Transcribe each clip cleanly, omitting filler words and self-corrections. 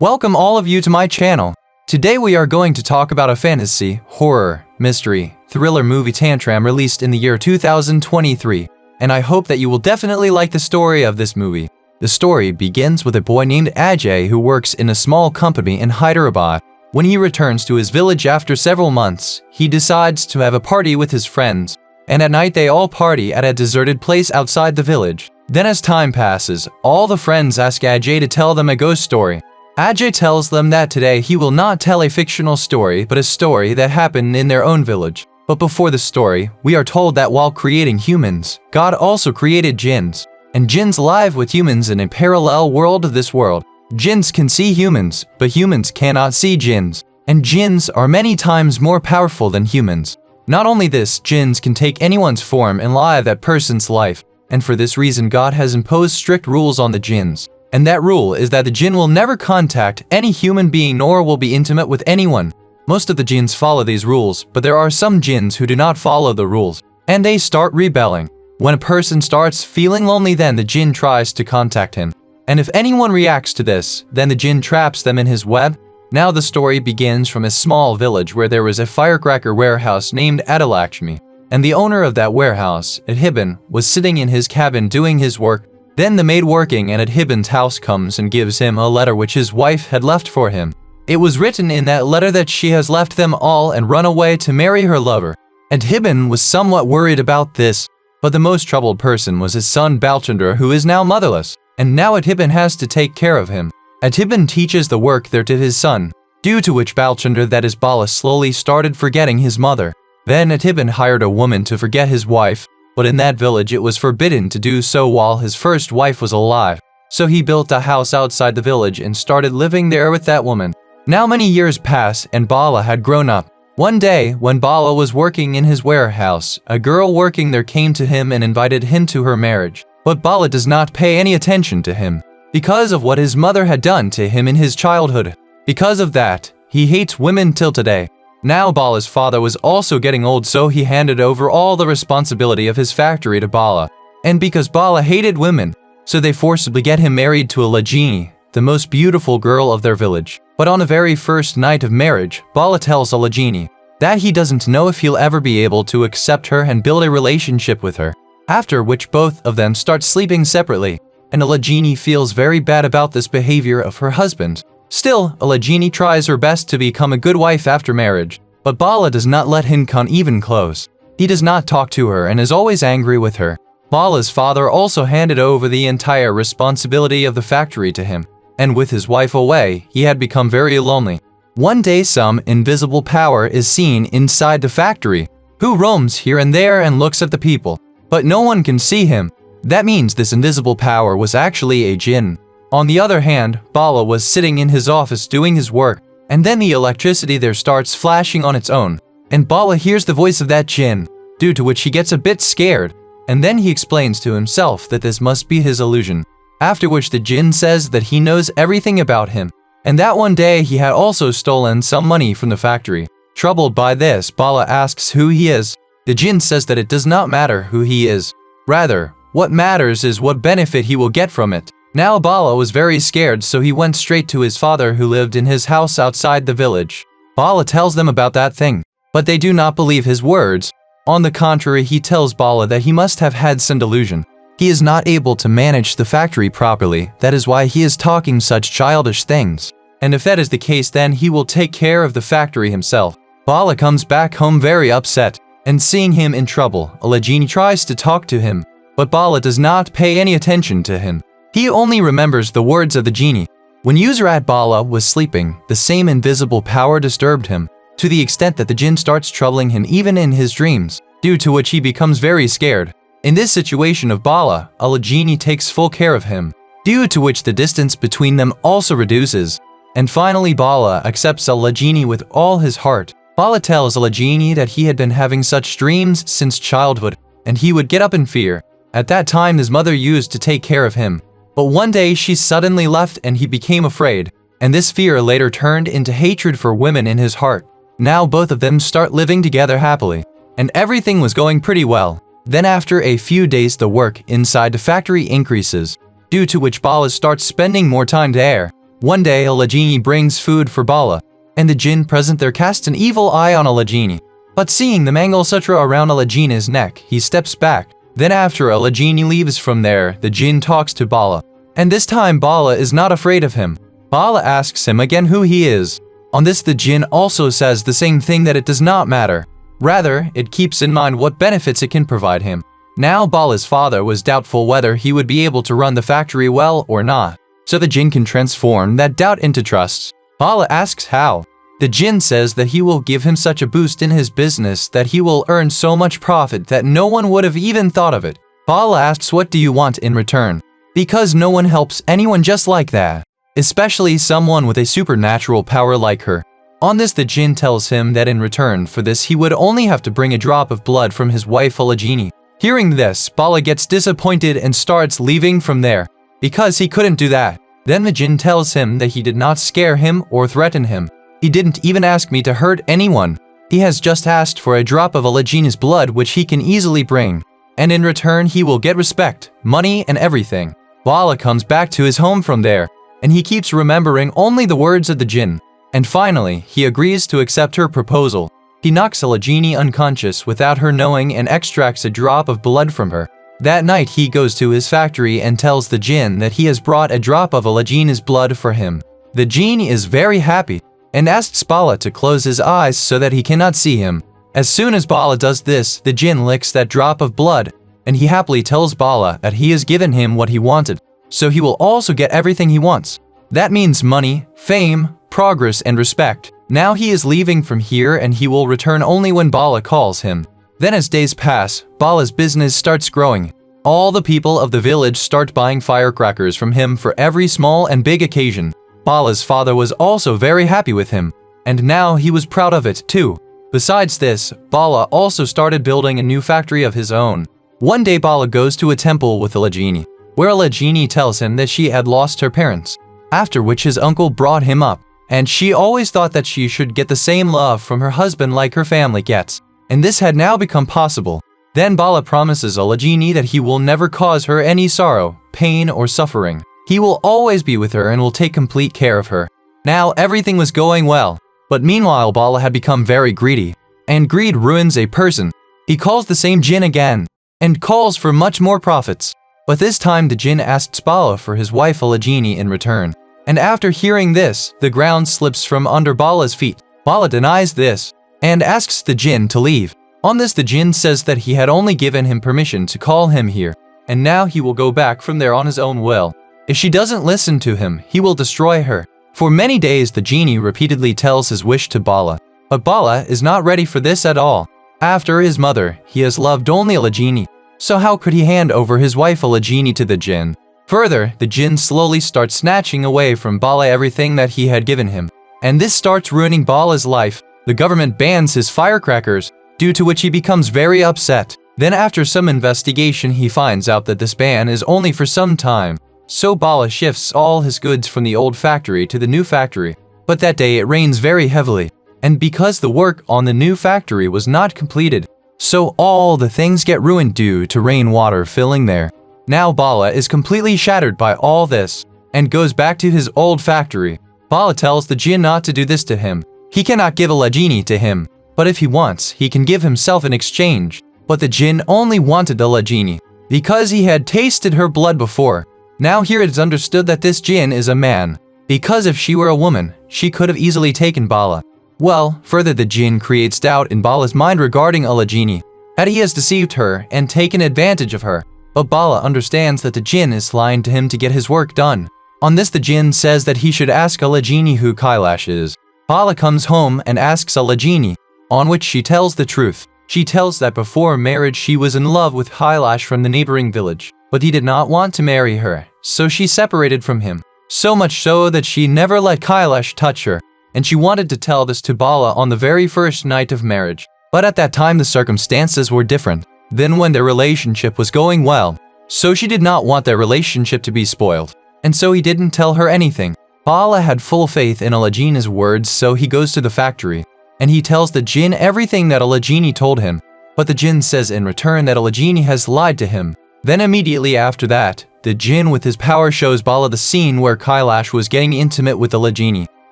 Welcome all of you to my channel. Today we are going to talk about a fantasy, horror, mystery, thriller movie Tantiram released in the year 2023, and I hope that you will definitely like the story of this movie. The story begins with a boy named Ajay who works in a small company in Hyderabad. When he returns to his village after several months, he decides to have a party with his friends, and at night they all party at a deserted place outside the village. Then as time passes, all the friends ask Ajay to tell them a ghost story. Ajay tells them that today he will not tell a fictional story but a story that happened in their own village. But before the story, we are told that while creating humans, God also created jinns. And jinns live with humans in a parallel world of this world. Jinns can see humans, but humans cannot see jinns. And jinns are many times more powerful than humans. Not only this, jinns can take anyone's form and live that person's life. And for this reason God has imposed strict rules on the jinns. And that rule is that the jinn will never contact any human being nor will be intimate with anyone. Most of the jinns follow these rules, but there are some jinns who do not follow the rules, and they start rebelling. When a person starts feeling lonely, then the jinn tries to contact him. And if anyone reacts to this, then the jinn traps them in his web. Now the story begins from a small village where there was a firecracker warehouse named Adilakshmi. And the owner of that warehouse, Adhiban, was sitting in his cabin doing his work. Then the maid working at Adhiban's house comes and gives him a letter which his wife had left for him. It was written in that letter that she has left them all and run away to marry her lover. Adhiban was somewhat worried about this, but the most troubled person was his son Balchandra, who is now motherless, and now Adhiban has to take care of him. Adhiban teaches the work there to his son, due to which Balchandra, that is Bala, slowly started forgetting his mother. Then Adhiban hired a woman to forget his wife. But in that village it was forbidden to do so while his first wife was alive. So he built a house outside the village and started living there with that woman. Now many years pass and Bala had grown up. One day, when Bala was working in his warehouse, a girl working there came to him and invited him to her marriage. But Bala does not pay any attention to him, because of what his mother had done to him in his childhood. Because of that, he hates women till today. Now Bala's father was also getting old, so he handed over all the responsibility of his factory to Bala. And because Bala hated women, so they forcibly get him married to a Lajini, the most beautiful girl of their village. But on the very first night of marriage, Bala tells a Lajini that he doesn't know if he'll ever be able to accept her and build a relationship with her. After which both of them start sleeping separately, and Lajini feels very bad about this behavior of her husband. Still, Lajini tries her best to become a good wife after marriage, but Bala does not let him come even close. He does not talk to her and is always angry with her. Bala's father also handed over the entire responsibility of the factory to him, and with his wife away, he had become very lonely. One day some invisible power is seen inside the factory, who roams here and there and looks at the people, but no one can see him. That means this invisible power was actually a jinn. On the other hand, Bala was sitting in his office doing his work, and then the electricity there starts flashing on its own, and Bala hears the voice of that jinn, due to which he gets a bit scared, and then he explains to himself that this must be his illusion, after which the jinn says that he knows everything about him, and that one day he had also stolen some money from the factory. Troubled by this, Bala asks who he is. The jinn says that it does not matter who he is. Rather, what matters is what benefit he will get from it. Now Bala was very scared, so he went straight to his father who lived in his house outside the village. Bala tells them about that thing, but they do not believe his words. On the contrary, he tells Bala that he must have had some delusion. He is not able to manage the factory properly, that is why he is talking such childish things. And if that is the case, then he will take care of the factory himself. Bala comes back home very upset, and seeing him in trouble, Lajini tries to talk to him, but Bala does not pay any attention to him. He only remembers the words of the genie. When Usarat Bala was sleeping, the same invisible power disturbed him, to the extent that the jinn starts troubling him even in his dreams, due to which he becomes very scared. In this situation of Bala, a genie takes full care of him, due to which the distance between them also reduces. And finally Bala accepts a genie with all his heart. Bala tells a genie that he had been having such dreams since childhood, and he would get up in fear. At that time his mother used to take care of him. But one day she suddenly left and he became afraid, and this fear later turned into hatred for women in his heart. Now both of them start living together happily, and everything was going pretty well. Then after a few days the work inside the factory increases, due to which Bala starts spending more time there. One day, Alajini brings food for Bala, and the jinn present there casts an evil eye on Alajini. But seeing the Mangal Sutra around Alajini's neck, he steps back. Then after Alajini leaves from there, the jinn talks to Bala. And this time Bala is not afraid of him. Bala asks him again who he is. On this the jinn also says the same thing, that it does not matter. Rather, it keeps in mind what benefits it can provide him. Now Bala's father was doubtful whether he would be able to run the factory well or not. So the jinn can transform that doubt into trust. Bala asks how. The jinn says that he will give him such a boost in his business that he will earn so much profit that no one would have even thought of it. Bala asks, what do you want in return? Because no one helps anyone just like that, especially someone with a supernatural power like her. On this the jinn tells him that in return for this he would only have to bring a drop of blood from his wife Alajini. Hearing this, Bala gets disappointed and starts leaving from there, because he couldn't do that. Then the jinn tells him that he did not scare him or threaten him. He didn't even ask me to hurt anyone. He has just asked for a drop of Alajini's blood which he can easily bring. And in return he will get respect, money and everything. Bala comes back to his home from there, and he keeps remembering only the words of the jinn. And finally, he agrees to accept her proposal. He knocks Alajini unconscious without her knowing and extracts a drop of blood from her. That night he goes to his factory and tells the jinn that he has brought a drop of Alajini's blood for him. The jinn is very happy and asks Bala to close his eyes so that he cannot see him. As soon as Bala does this, the jinn licks that drop of blood, and he happily tells Bala that he has given him what he wanted, so he will also get everything he wants. That means money, fame, progress, and respect. Now he is leaving from here and he will return only when Bala calls him. Then as days pass, Bala's business starts growing. All the people of the village start buying firecrackers from him for every small and big occasion. Bala's father was also very happy with him, and now he was proud of it too. Besides this, Bala also started building a new factory of his own. One day Bala goes to a temple with Alajini, where Alajini tells him that she had lost her parents, after which his uncle brought him up, and she always thought that she should get the same love from her husband like her family gets, and this had now become possible. Then Bala promises Alajini that he will never cause her any sorrow, pain, or suffering. He will always be with her and will take complete care of her. Now everything was going well, but meanwhile Bala had become very greedy, and greed ruins a person. He calls the same jinn again, and calls for much more profits. But this time the jinn asks Bala for his wife Alajini in return. And after hearing this, the ground slips from under Bala's feet. Bala denies this, and asks the jinn to leave. On this the jinn says that he had only given him permission to call him here, and now he will go back from there on his own will. If she doesn't listen to him, he will destroy her. For many days the genie repeatedly tells his wish to Bala, but Bala is not ready for this at all. After his mother, he has loved only Alajini, so how could he hand over his wife Alajini to the jinn? Further, the jinn slowly starts snatching away from Bala everything that he had given him, and this starts ruining Bala's life. The government bans his firecrackers, due to which he becomes very upset. Then after some investigation he finds out that this ban is only for some time. So Bala shifts all his goods from the old factory to the new factory. But that day it rains very heavily, and because the work on the new factory was not completed, so all the things get ruined due to rainwater filling there. Now Bala is completely shattered by all this, and goes back to his old factory. Bala tells the jinn not to do this to him. He cannot give Alajini to him, but if he wants, he can give himself in exchange. But the jinn only wanted Alajini, because he had tasted her blood before. Now here it is understood that this jinn is a man, because if she were a woman, she could have easily taken Bala. Well, further the jinn creates doubt in Bala's mind regarding Alajini, that he has deceived her and taken advantage of her. But Bala understands that the jinn is lying to him to get his work done. On this the jinn says that he should ask Alajini who Kailash is. Bala comes home and asks Alajini, on which she tells the truth. She tells that before marriage she was in love with Kailash from the neighboring village, but he did not want to marry her, so she separated from him. So much so that she never let Kailash touch her, and she wanted to tell this to Bala on the very first night of marriage. But at that time the circumstances were different than when their relationship was going well, so she did not want their relationship to be spoiled, and so he didn't tell her anything. Bala had full faith in Alajini's words, so he goes to the factory, and he tells the jinn everything that Alajini told him. But the jinn says in return that Alajini has lied to him, Then immediately after that, the jinn with his power shows Bala the scene where Kailash was getting intimate with the Lajini.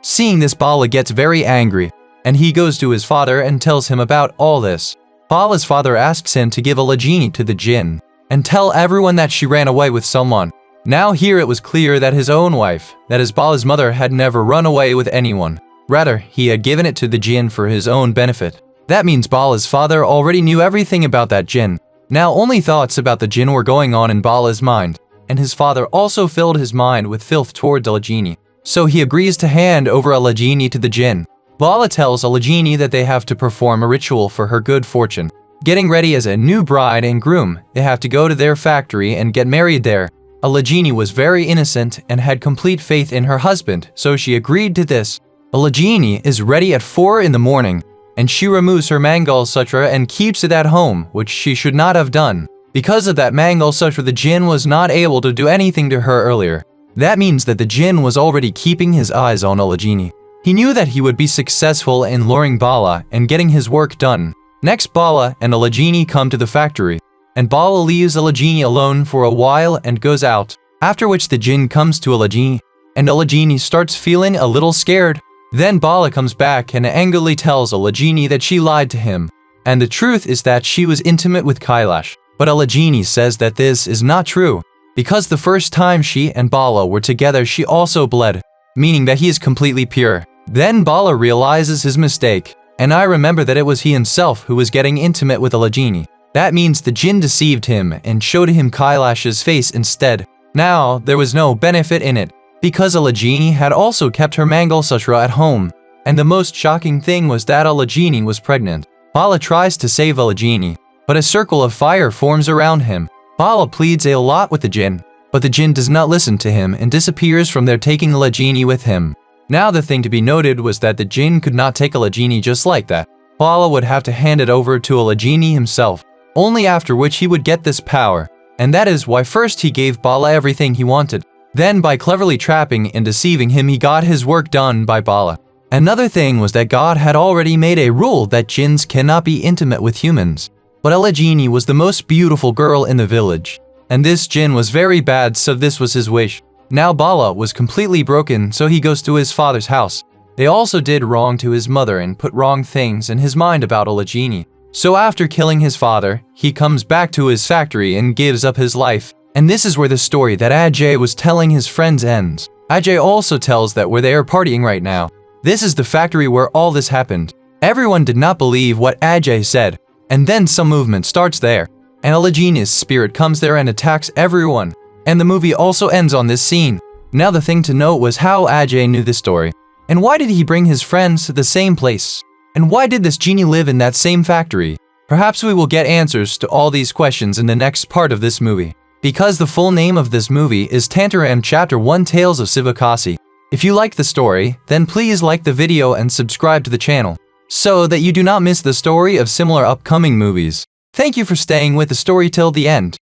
Seeing this, Bala gets very angry, and he goes to his father and tells him about all this. Bala's father asks him to give a Lajini to the jinn, and tell everyone that she ran away with someone. Now here it was clear that his own wife, that is Bala's mother, had never run away with anyone. Rather, he had given it to the jinn for his own benefit. That means Bala's father already knew everything about that jinn. Now only thoughts about the jinn were going on in Bala's mind, and his father also filled his mind with filth toward the Lajini. So he agrees to hand over a Lajini to the jinn. Bala tells a Lajini that they have to perform a ritual for her good fortune. Getting ready as a new bride and groom, they have to go to their factory and get married there. A Lajini was very innocent and had complete faith in her husband, so she agreed to this. A Lajini is ready at 4 in the morning, and she removes her Mangal Sutra and keeps it at home, which she should not have done. Because of that Mangal Sutra, the jinn was not able to do anything to her earlier. That means that the jinn was already keeping his eyes on a Lajini. He knew that he would be successful in luring Bala and getting his work done. Next, Bala and a Lajini come to the factory, and Bala leaves a Lajini alone for a while and goes out, after which the jinn comes to a Lajini, and a Lajini starts feeling a little scared. Then Bala comes back and angrily tells a Lajini that she lied to him, and the truth is that she was intimate with Kailash. But a Lajini says that this is not true, because the first time she and Bala were together she also bled, meaning that he is completely pure. Then Bala realizes his mistake, and I remember that it was he himself who was getting intimate with a Lajini. That means the jinn deceived him and showed him Kailash's face instead. Now, there was no benefit in it, because a Lajini had also kept her Mangal Sutra at home. And the most shocking thing was that a Lajini was pregnant. Bala tries to save a Lajini, but a circle of fire forms around him. Bala pleads a lot with the jinn, but the jinn does not listen to him and disappears from there, taking the Lajini with him. Now the thing to be noted was that the jinn could not take a Lajini just like that. Bala would have to hand it over to a Lajini himself, only after which he would get this power. And that is why first he gave Bala everything he wanted. Then by cleverly trapping and deceiving him, he got his work done by Bala. Another thing was that God had already made a rule that jinns cannot be intimate with humans. But a Lajini was the most beautiful girl in the village, and this jinn was very bad, so this was his wish. Now Bala was completely broken, so he goes to his father's house. They also did wrong to his mother and put wrong things in his mind about a Lajini. So after killing his father, he comes back to his factory and gives up his life. And this is where the story that Ajay was telling his friends ends. Ajay also tells that where they are partying right now. This is the factory where all this happened. Everyone did not believe what Ajay said. And then some movement starts there. And a Lajini's spirit comes there and attacks everyone. And the movie also ends on this scene. Now the thing to note was how Ajay knew this story. And why did he bring his friends to the same place? And why did this genie live in that same factory? Perhaps we will get answers to all these questions in the next part of this movie. Because the full name of this movie is Tantiram Chapter 1 Tales of Sivakasi. If you like the story, then please like the video and subscribe to the channel, so that you do not miss the story of similar upcoming movies. Thank you for staying with the story till the end.